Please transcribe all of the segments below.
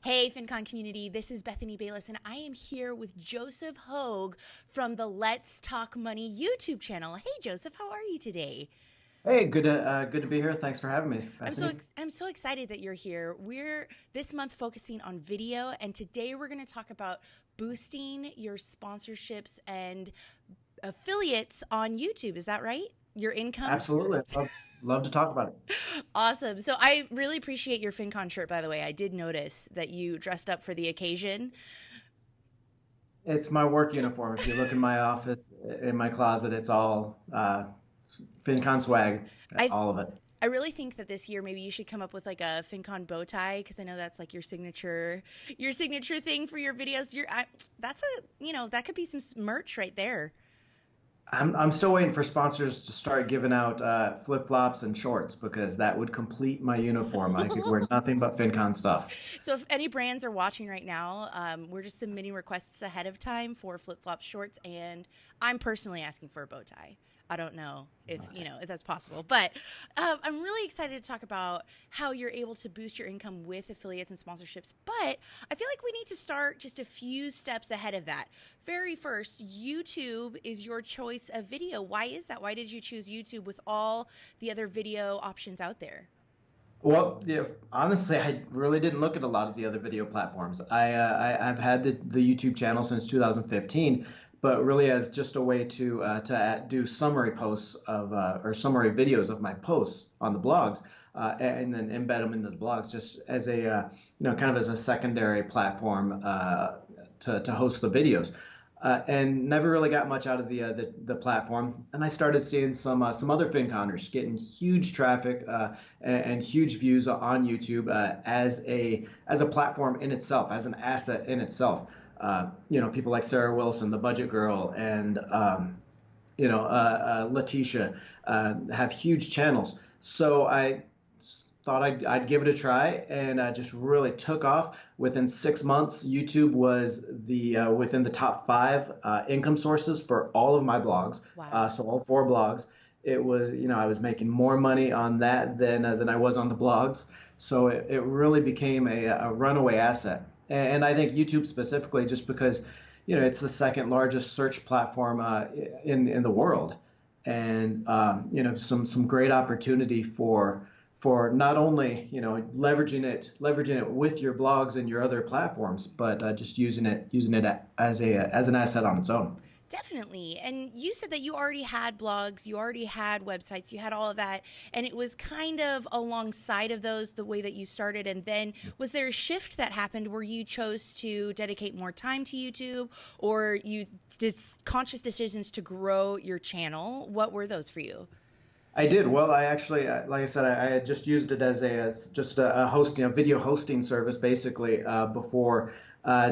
Hey, FinCon community, this is Bethany Bayless, and I am here with Joseph Hogue from the Let's Talk Money YouTube channel. Hey, Joseph, how are you today? Hey, good to be here. Thanks for having me, I'm so Bethany. I'm so excited that you're here. We're this month focusing on video, and today we're going to talk about boosting your sponsorships and affiliates on YouTube. Is that right? Your income? Absolutely. Love to talk about it. Awesome. So I really appreciate your FinCon shirt, by the way. I did notice that you dressed up for the occasion. It's my work uniform. If you look in my office, in my closet, it's all FinCon swag, I all of it. I really think that this year maybe you should come up with like a FinCon bow tie because I know that's like your signature thing for your videos. That's that could be some merch right there. I'm still waiting for sponsors to start giving out flip-flops and shorts because that would complete my uniform. I could wear nothing but FinCon stuff. So if any brands are watching right now, we're just submitting requests ahead of time for flip flop shorts, and I'm personally asking for a bow tie. I don't know if if that's possible, but I'm really excited to talk about how you're able to boost your income with affiliates and sponsorships. But I feel like we need to start just a few steps ahead of that. Very first, YouTube is your choice of video. Why is that? Why did you choose YouTube with all the other video options out there? Well, yeah, honestly, I really didn't look at a lot of the other video platforms. I've had the YouTube channel since 2015, but really as just a way to do summary posts of or summary videos of my posts on the blogs, and then embed them into the blogs, just as a kind of as a secondary platform to host the videos. And never really got much out of the platform. And I started seeing some other FinConners getting huge traffic and huge views on YouTube as a platform in itself, as an asset in itself. People like Sarah Wilson, the Budget Girl, and Letitia have huge channels. So I thought I'd give it a try, and just really took off. Within 6 months, YouTube was the within the top five income sources for all of my blogs. Wow. So all four blogs. It was, I was making more money on that than I was on the blogs. So it really became a runaway asset. And I think YouTube specifically, just because, it's the second largest search platform in the world, and some great opportunity for not only leveraging it with your blogs and your other platforms, but just using it as an asset on its own. Definitely. And you said that you already had blogs, you already had websites, you had all of that. And it was kind of alongside of those the way that you started. And then was there a shift that happened where you chose to dedicate more time to YouTube, or you did conscious decisions to grow your channel? What were those for you? I did. Well, I actually, like I said, I had just used it as just a hosting, a video hosting service, basically, before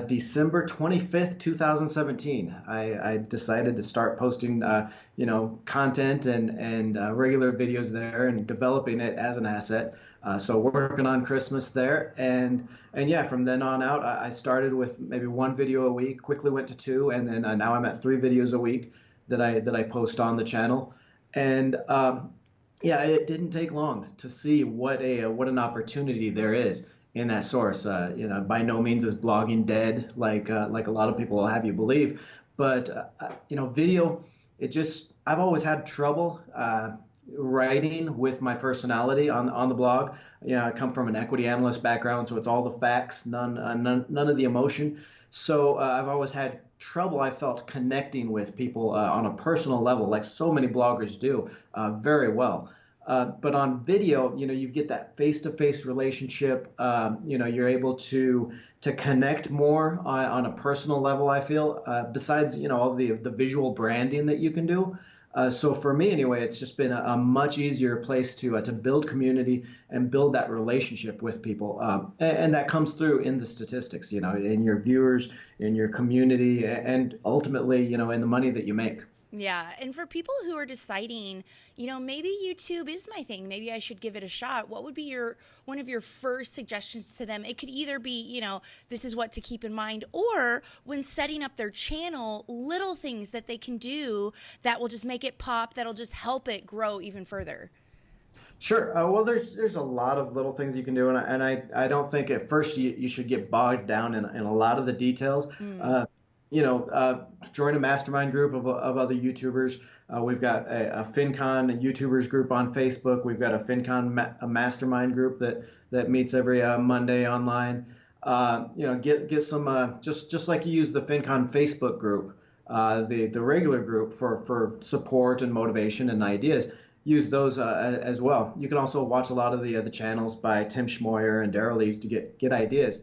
December 25th, 2017. I decided to start posting, content and regular videos there and developing it as an asset. So working on Christmas there, and yeah, from then on out, I started with maybe one video a week, quickly went to two, and then now I'm at three videos a week that I post on the channel. And yeah, it didn't take long to see what an opportunity there is in that source. By no means is blogging dead, like a lot of people will have you believe, but video. I've always had trouble writing with my personality on the blog. I come from an equity analyst background, so it's all the facts, none of the emotion. So I've always had trouble, I felt, connecting with people on a personal level, like so many bloggers do, very well. But on video, you get that face-to-face relationship. You're able to connect more on a personal level, I feel. Besides, all the visual branding that you can do. So for me, anyway, it's just been a much easier place to build community and build that relationship with people, and that comes through in the statistics, in your viewers, in your community, and ultimately, in the money that you make. Yeah. And for people who are deciding, maybe YouTube is my thing, maybe I should give it a shot. What would be one of your first suggestions to them? It could either be, this is what to keep in mind, or when setting up their channel, little things that they can do that will just make it pop, that'll just help it grow even further. Sure. Well, there's a lot of little things you can do, and I don't think at first you should get bogged down in a lot of the details. Mm. Uh, Join a mastermind group of other YouTubers. We've got a FinCon YouTubers group on Facebook. We've got a FinCon a mastermind group that meets every Monday online. Get some just like you use the FinCon Facebook group, the regular group for support and motivation and ideas, use those as well. You can also watch a lot of the channels by Tim Schmoyer and Daryl Eves to get ideas.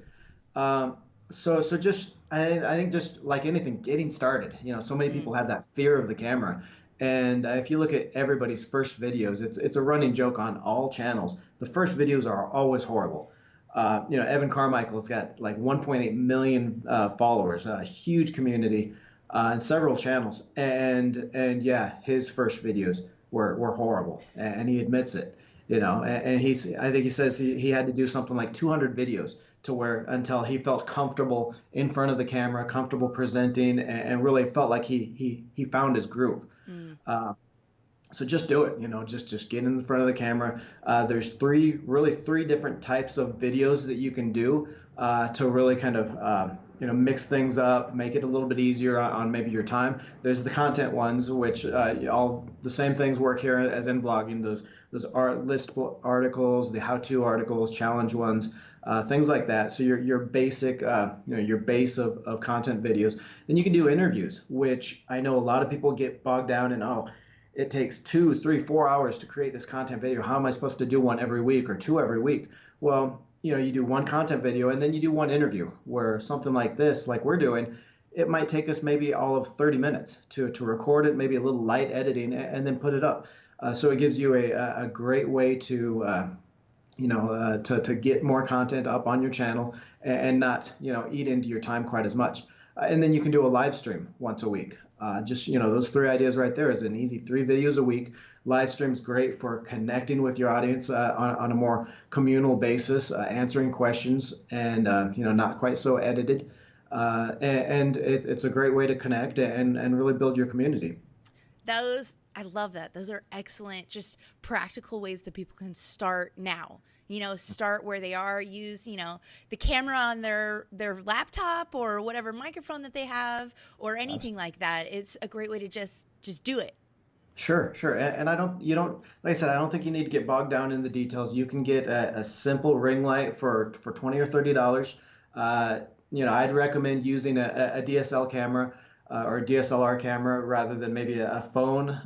Um, so just I think just like anything, getting started. So many Mm. people have that fear of the camera, and if you look at everybody's first videos, it's a running joke on all channels. The first videos are always horrible. Evan Carmichael's got like 1.8 million followers, a huge community, and several channels, and yeah, his first videos were horrible, and he admits it. And I think he says he had to do something like 200 videos to where until he felt comfortable in front of the camera, comfortable presenting, and really felt like he found his groove. Mm. Uh, so just do it. Just get in front of the camera. There's three different types of videos that you can do to really kind of mix things up, make it a little bit easier on maybe your time. There's the content ones, which all the same things work here as in blogging. Those art list articles, the how-to articles, challenge ones, things like that. So your basic, your base of content videos. Then you can do interviews, which I know a lot of people get bogged down in. Oh, it takes 2, 3, 4 hours to create this content video. How am I supposed to do one every week or two every week? Well, you do one content video and then you do one interview, where something like this, like we're doing, it might take us maybe all of 30 minutes to record it, maybe a little light editing, and then put it up. So it gives you a great way to get more content up on your channel and not, eat into your time quite as much. And then you can do a live stream once a week. Just, those three ideas right there is an easy 3 videos a week. Live stream's great for connecting with your audience on a more communal basis, answering questions, and, not quite so edited. And it's a great way to connect and really build your community. I love that. Those are excellent, just practical ways that people can start now. Start where they are, use, the camera on their laptop or whatever microphone that they have or anything like that. It's a great way to just do it. Sure, sure. And you don't, like I said, I don't think you need to get bogged down in the details. You can get a simple ring light for 20 or $30. I'd recommend using a DSL camera or a DSLR camera rather than maybe a phone.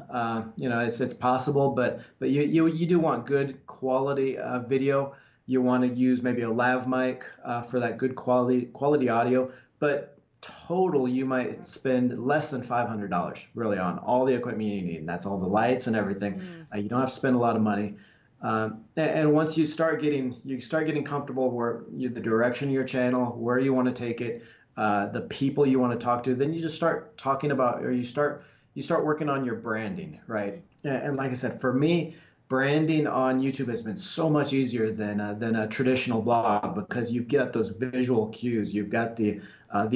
It's possible, but you do want good quality video. You want to use maybe a lav mic for that good quality audio, but total you might spend less than $500 really on all the equipment you need. And that's all the lights and everything. Mm. You don't have to spend a lot of money. And once you start getting comfortable where the direction of your channel, where you want to take it, the people you want to talk to, then you just start talking about, or you start working on your branding, right? Mm. And like I said, for me, branding on YouTube has been so much easier than a traditional blog, because you've got those visual cues, you've got the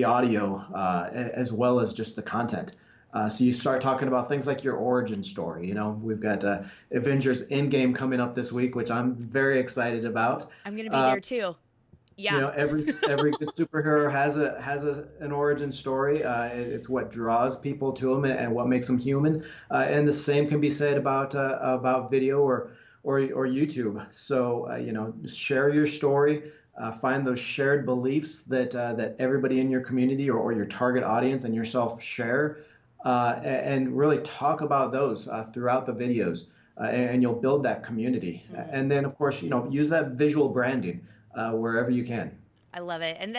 audio as well as just the content. So you start talking about things like your origin story. We've got Avengers Endgame coming up this week, which I'm very excited about. I'm going to be there too. Yeah. Every good superhero has an origin story. It's what draws people to them and what makes them human. And the same can be said about video or YouTube. So share your story. Find those shared beliefs that everybody in your community or your target audience and yourself share, and really talk about those throughout the videos, and you'll build that community. Mm. And then, of course, use that visual branding wherever you can. I love it. And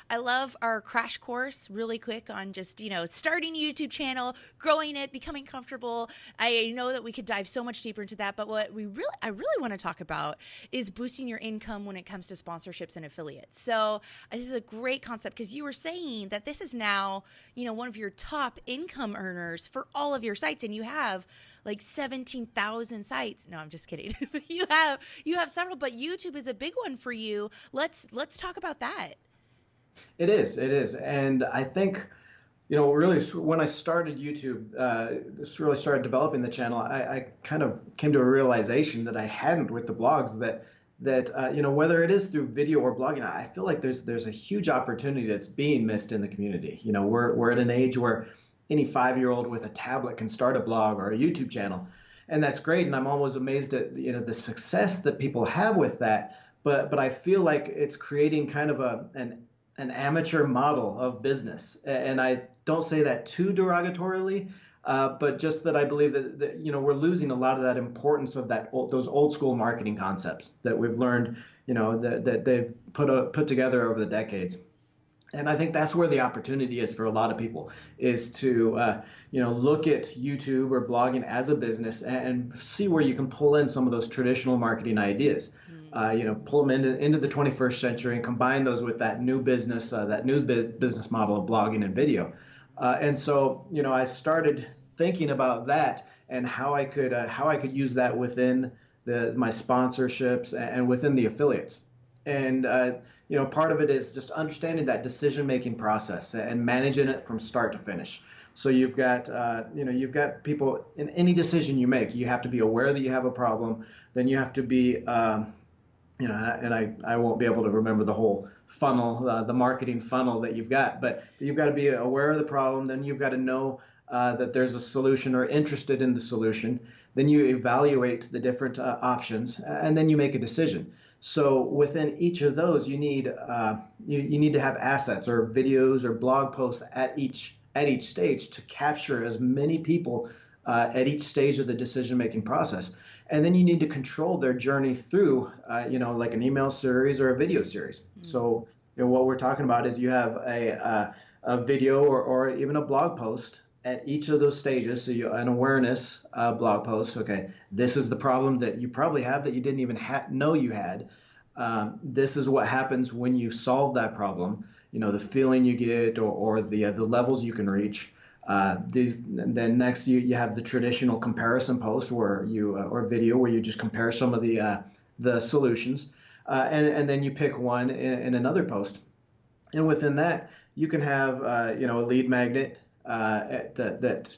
I love our crash course really quick on just, starting a YouTube channel, growing it, becoming comfortable. I know that we could dive so much deeper into that, but what I really want to talk about is boosting your income when it comes to sponsorships and affiliates. So this is a great concept, because you were saying that this is now, one of your top income earners for all of your sites, and you have like 17,000 sites. No, I'm just kidding. you have several, but YouTube is a big one for you. Let's talk about that. It is, and I think Really, when I started YouTube, this really started developing the channel. I kind of came to a realization that I hadn't with the blogs that whether it is through video or blogging, I feel like there's a huge opportunity that's being missed in the community. We're at an age where any 5-year-old with a tablet can start a blog or a YouTube channel, and that's great. And I'm always amazed at the success that people have with that. But I feel like it's creating kind of an amateur model of business, and I don't say that too derogatorily, but just that I believe that we're losing a lot of that importance of those old school marketing concepts that we've learned, that they've put together over the decades. And I think that's where the opportunity is for a lot of people, is to look at YouTube or blogging as a business and see where you can pull in some of those traditional marketing ideas. Pull them into the 21st century and combine those with that new business model of blogging and video. And so, I started thinking about that and how I could use that within my sponsorships and within the affiliates. And part of it is just understanding that decision-making process and managing it from start to finish. So you've got people in any decision you make. You have to be aware that you have a problem. Then you have to be and I won't be able to remember the whole funnel, the marketing funnel that you've got, but you've got to be aware of the problem. Then you've got to know that there's a solution or interested in the solution. Then you evaluate the different options, and then you make a decision. So within each of those, you need to have assets or videos or blog posts at each stage to capture as many people at each stage of the decision-making process. And then you need to control their journey through, like an email series or a video series. So, what we're talking about is you have a video or even a blog post at each of those stages. So, an awareness blog post. Okay, this is the problem that you probably have that you didn't even know you had. This is what happens when you solve that problem. The feeling you get or the levels you can reach. Then next you have the traditional comparison post where or video where you just compare some of the solutions, and then you pick one in another post, and within that you can have a lead magnet that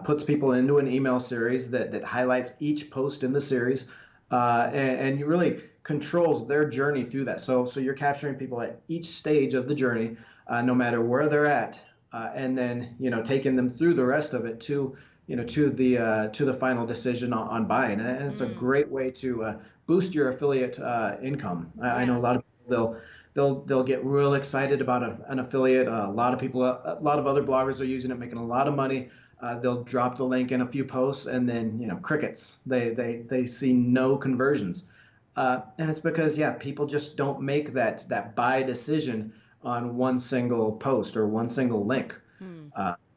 puts people into an email series that highlights each post in the series, and you really controls their journey through that. So you're capturing people at each stage of the journey, no matter where they're at. And then taking them through the rest of it to the final decision on buying, and it's a great way to boost your affiliate income. I know a lot of people they'll get real excited about an affiliate. A lot of other bloggers are using it, making a lot of money. They'll drop the link in a few posts, and then crickets. They see no conversions, and it's because people just don't make that buy decision on one single post or one single link.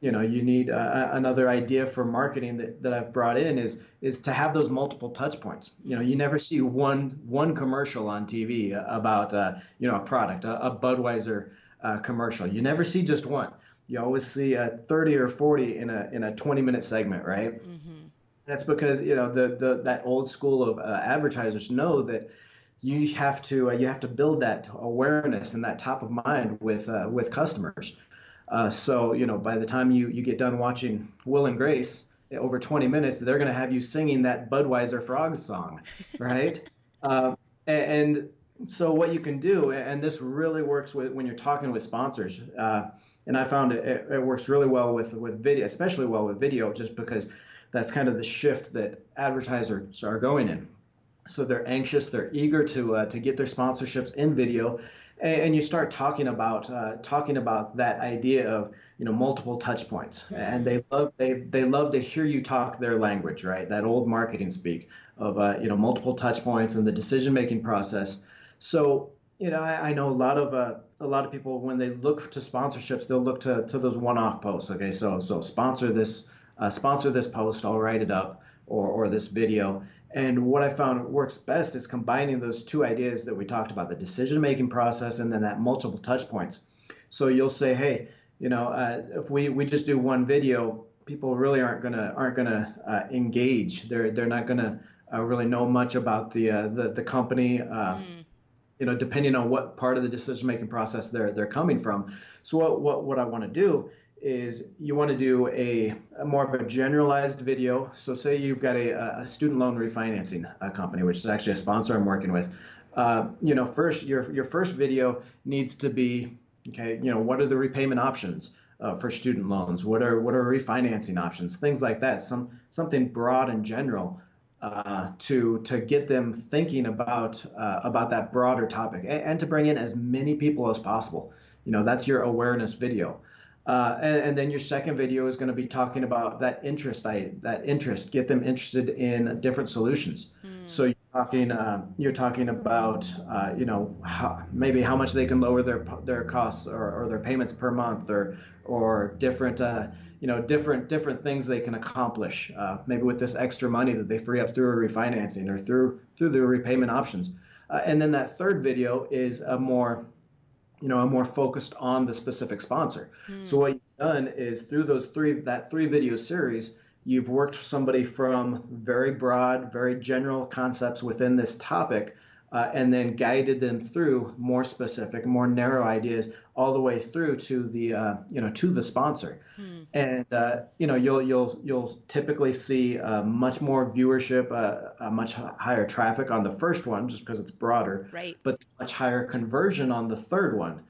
You need another idea for marketing that I've brought in is to have those multiple touch points. You never see one commercial on TV about a product, a Budweiser commercial. You never see just one. You always see 30 or 40 in a 20-minute segment, right? Mm-hmm. That's because that old school of advertisers know that you have to build that awareness and that top of mind with customers. So by the time you get done watching Will and Grace over 20 minutes, they're going to have you singing that Budweiser Frogs song, right? And so what you can do, and this really works when you're talking with sponsors, and I found it works really well with video, especially well with video, just because that's kind of the shift that advertisers are going in. So they're anxious, they're eager to get their sponsorships in video, and you start talking about that idea of multiple touch points, and they love to hear you talk their language, right? That old marketing speak of multiple touch points and the decision making process. So I know a lot of people, when they look to sponsorships, they'll look to those one-off posts. Okay, so sponsor this post, I'll write it up, or this video. And what I found works best is combining those two ideas that we talked about, the decision-making process and then that multiple touch points. So you'll say, hey, if we just do one video, people really aren't gonna engage. They're not gonna really know much about the company. Depending on what part of the decision-making process they're coming from. So what I want to do is you want to do a more of a generalized video. So say you've got a student loan refinancing company, which is actually a sponsor I'm working with. First your first video needs to be, okay, what are the repayment options for student loans? What are refinancing options? Things like that. Something broad and general to get them thinking about that broader topic, and to bring in as many people as possible. That's your awareness video. And then your second video is going to be talking about that interest, get them interested in different solutions. So you're talking about maybe how much they can lower their costs, or their payments per month, or different different things they can accomplish, maybe with this extra money that they free up through a refinancing, or through the repayment options. And then that third video is a more focused on the specific sponsor. So what you've done is, through that three video series, you've worked with somebody from very broad, very general concepts within this topic, and then guided them through more specific, more narrow ideas, all the way through to the sponsor. And you'll typically see much more viewership, a much higher traffic on the first one, just because it's broader, Right. but much higher conversion on the third one,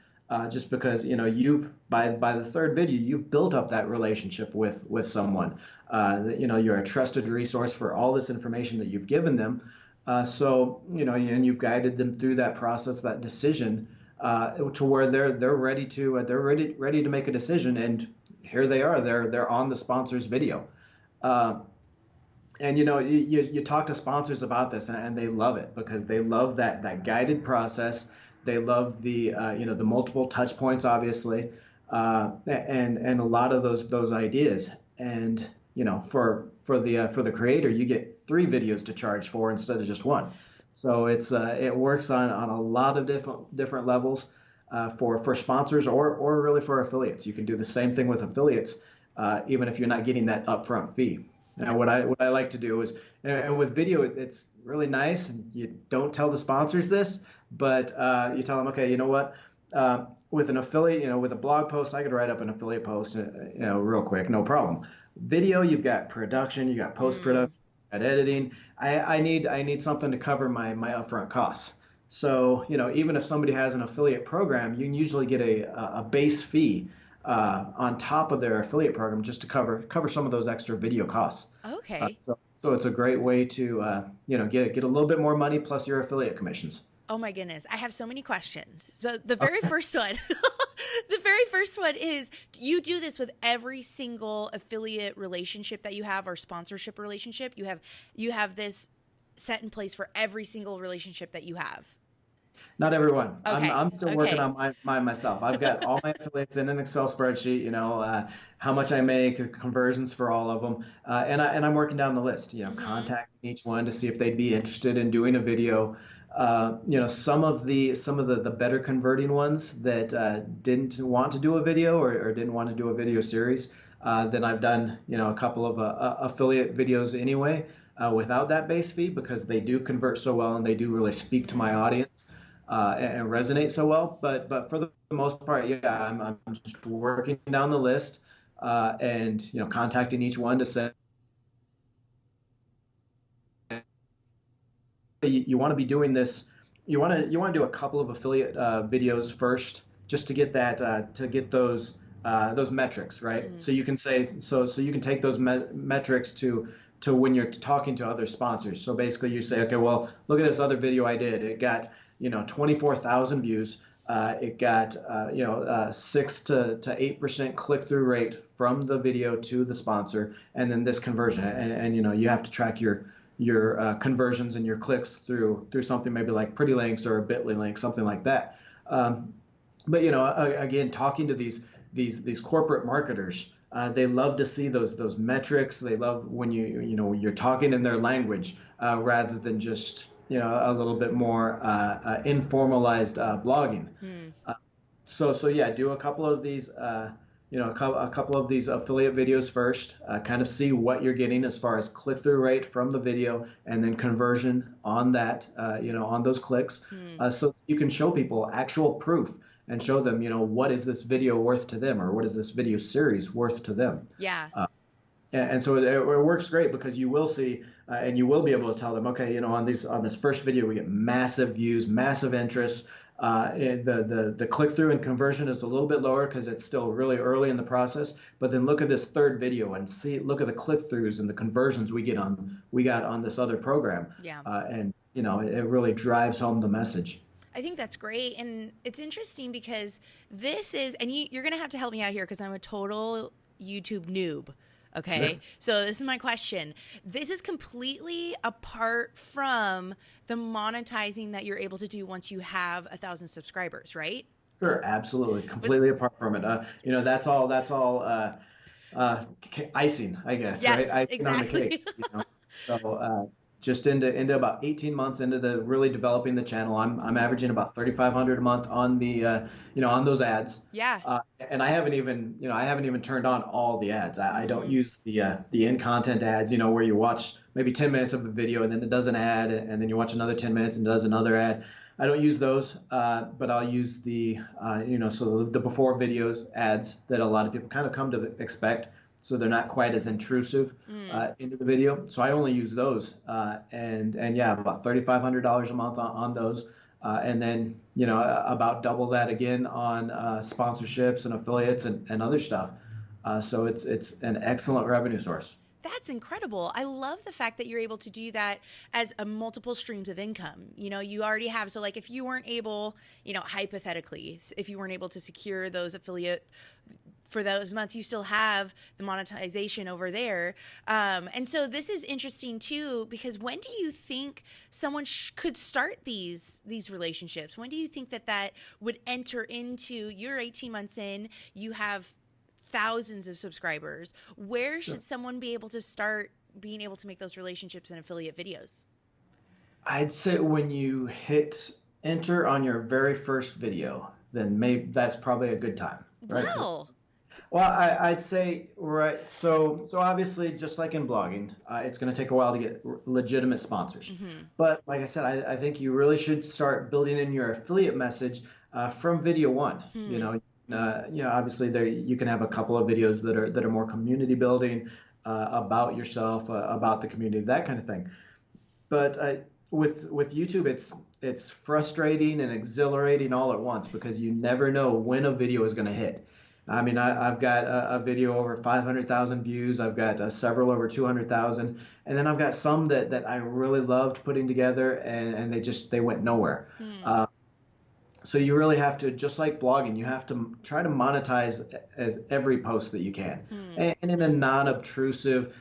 just because you've by the third video you've built up that relationship with someone. You're a trusted resource for all this information that you've given them. And you've guided them through that process, that decision, to where they're ready to make a decision. And here they are. They're on the sponsor's video. And you talk to sponsors about this, and they love it, because they love that guided process. They love the multiple touch points, obviously, and a lot of those ideas. And for the creator, you get 3 videos to charge for instead of just one. So it works on a lot of different levels, for sponsors, or really for affiliates. You can do the same thing with affiliates, even if you're not getting that upfront fee. Now, what I like to do is, and with video, it's really nice, and you don't tell the sponsors this, but you tell them, okay, you know what? With an affiliate, with a blog post, I could write up an affiliate post, real quick, no problem. Video, you've got production, you got post production, got editing. I need something to cover my upfront costs. So even if somebody has an affiliate program, you can usually get a base fee on top of their affiliate program, just to cover some of those extra video costs. Okay. So it's a great way to get a little bit more money plus your affiliate commissions. Oh my goodness, I have so many questions. So the very first one, the very first one is, you do this with every single affiliate relationship that you have, or sponsorship relationship? You have this set in place for every single relationship that you have? Not everyone. Okay. I'm still working on mine myself. I've got all my affiliates in an Excel spreadsheet, how much I make, conversions for all of them. And I'm working down the list, contacting each one to see if they'd be interested in doing a video. Some of the better converting ones that didn't want to do a video, or didn't want to do a video series, then I've done, a couple of affiliate videos anyway, without that base fee, because they do convert so well, and they do really speak to my audience. And resonate so well, but for the most part, yeah, I'm just working down the list, and contacting each one to say, you want to be doing this. You want to do a couple of affiliate videos first, just to get those metrics, right? So you can say, so you can take those metrics to when you're talking to other sponsors. So basically, you say, okay, well, look at this other video I did. It got 24,000 views. It got 6 to 8% click-through rate from the video to the sponsor, and then this conversion. And you have to track your conversions and your clicks through something maybe like Pretty Links or a Bitly link, something like that. But again, talking to these corporate marketers, they love to see those metrics. They love when you're talking in their language, rather than just a little bit more informalized blogging. So yeah, do a couple of these a couple of these affiliate videos first, kind of see what you're getting as far as click-through rate from the video, and then conversion on that, on those clicks, so you can show people actual proof. and show them, what is this video worth to them, or what is this video series worth to them. Yeah. And so it works great because you will see, and you will be able to tell them, okay, on this first video we get massive views, massive interest. The click through and conversion is a little bit lower because it's still really early in the process. But then look at this third video and look at the click throughs and the conversions we got on this other program. Yeah. And it really drives home the message. I think that's great. And it's interesting because this is, and you're going to have to help me out here because I'm a total YouTube noob. Okay. Sure. So this is my question. This is completely apart from the monetizing that you're able to do once you have 1,000 subscribers, right? Sure. Absolutely. Completely apart from it. That's all icing, I guess, yes, right? Icing exactly. on the cake. So, just into about 18 months into the really developing the channel, I'm averaging about 3,500 a month on the on those ads. Yeah. And I haven't even turned on all the ads. I don't use the in content ads, where you watch maybe 10 minutes of a video and then it does an ad, and then you watch another 10 minutes and it does another ad. I don't use those, but I'll use the so the before videos ads that a lot of people kind of come to expect. So they're not quite as intrusive into the video. So I only use those, and yeah, about $3,500 a month on those, and then about double that again on sponsorships and affiliates and other stuff. So it's an excellent revenue source. That's incredible. I love the fact that you're able to do that as a multiple streams of income. You already have. So like if you weren't able, hypothetically, if you weren't able to secure those affiliate for those months, you still have the monetization over there. And so this is interesting too, because when do you think someone could start these relationships? When do you think that would enter into, you're 18 months in, you have thousands of subscribers. Where should someone be able to start being able to make those relationships and affiliate videos? I'd say when you hit enter on your very first video, then maybe that's probably a good time. Right? Wow. Well, I'd say, right. So obviously, just like in blogging, it's going to take a while to get legitimate sponsors. Mm-hmm. But like I said, I think you really should start building in your affiliate message from video one. Obviously there you can have a couple of videos that are more community building, about yourself, about the community, that kind of thing. But with YouTube, it's frustrating and exhilarating all at once because you never know when a video is going to hit. I mean, I've got a video over 500,000 views. I've got several over 200,000, and then I've got some that I really loved putting together, and they went nowhere. So you really have to, just like blogging, you have to try to monetize as every post that you can, and in a non-obtrusive,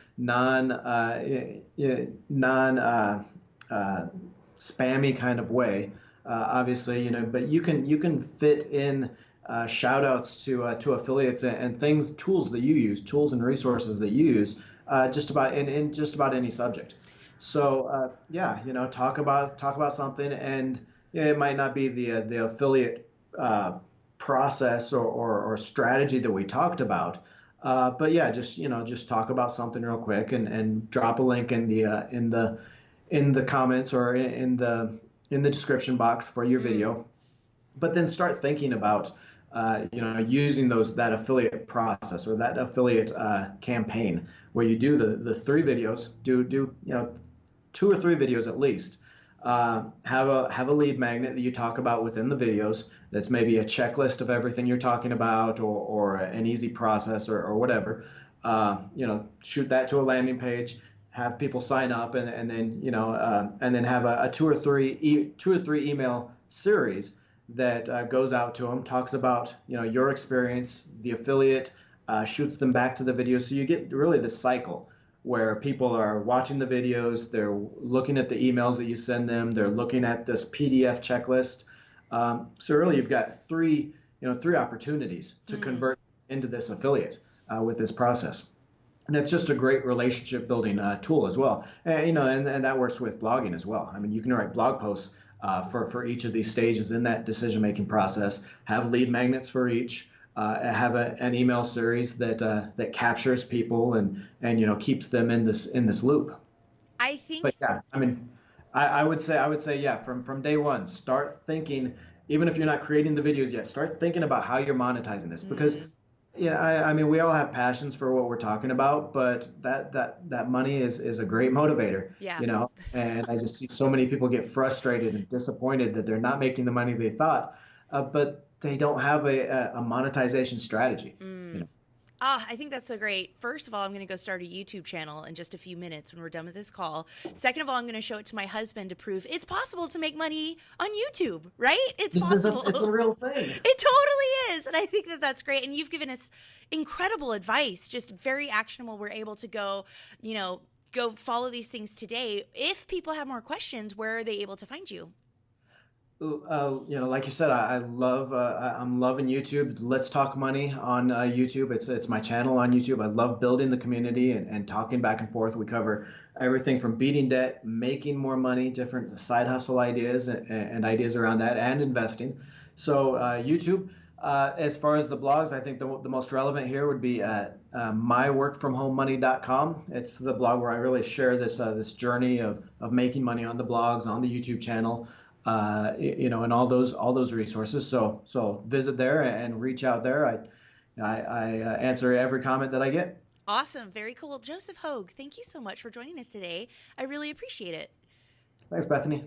spammy kind of way. Obviously, but you can fit in shout outs to affiliates and things, tools that you use, tools and resources that you use, just about in just about any subject. So talk about something, and it might not be the affiliate process or strategy that we talked about, but yeah, just talk about something real quick and drop a link in the comments or in the description box for your video. But then start thinking about using that affiliate process or that affiliate campaign where you do the 3 videos, do 2 or 3 videos at least. Have a lead magnet that you talk about within the videos. That's maybe a checklist of everything you're talking about, or an easy process, or whatever. Shoot that to a landing page. Have people sign up, and then have a two or three email series that goes out to them, talks about your experience. The affiliate shoots them back to the video, so you get really the cycle where people are watching the videos, they're looking at the emails that you send them, they're looking at this PDF checklist. So really, you've got three opportunities to convert into this affiliate with this process. And it's just a great relationship building tool as well. And that works with blogging as well. I mean, you can write blog posts for each of these stages in that decision-making process, have lead magnets for each, have an email series that captures people and keeps them in this loop. I think. But yeah, I mean, I would say yeah, from day one, start thinking even if you're not creating the videos yet, start thinking about how you're monetizing this because Mm, yeah, I mean, we all have passions for what we're talking about, but that money is a great motivator, yeah. you know. And I just see so many people get frustrated and disappointed that they're not making the money they thought, but they don't have a monetization strategy, you Mm. know. Ah, I think that's so great. First of all, I'm going to go start a YouTube channel in just a few minutes when we're done with this call. Second of all, I'm going to show it to my husband to prove it's possible to make money on YouTube, right? It's This is possible. it's a real thing. It totally is. And I think that that's great. And you've given us incredible advice, just very actionable. We're able to go, go follow these things today. If people have more questions, where are they able to find you? Like you said, I'm loving YouTube. Let's Talk Money on YouTube. It's my channel on YouTube. I love building the community and talking back and forth. We cover everything from beating debt, making more money, different side hustle ideas and ideas around that, and investing. So YouTube. As far as the blogs, I think the most relevant here would be myworkfromhomemoney.com. It's the blog where I really share this journey of making money on the blogs, on the YouTube channel, and all those resources. So visit there and reach out there. I answer every comment that I get. Awesome. Very cool. Joseph Hogue, thank you so much for joining us today. I really appreciate it. Thanks, Bethany.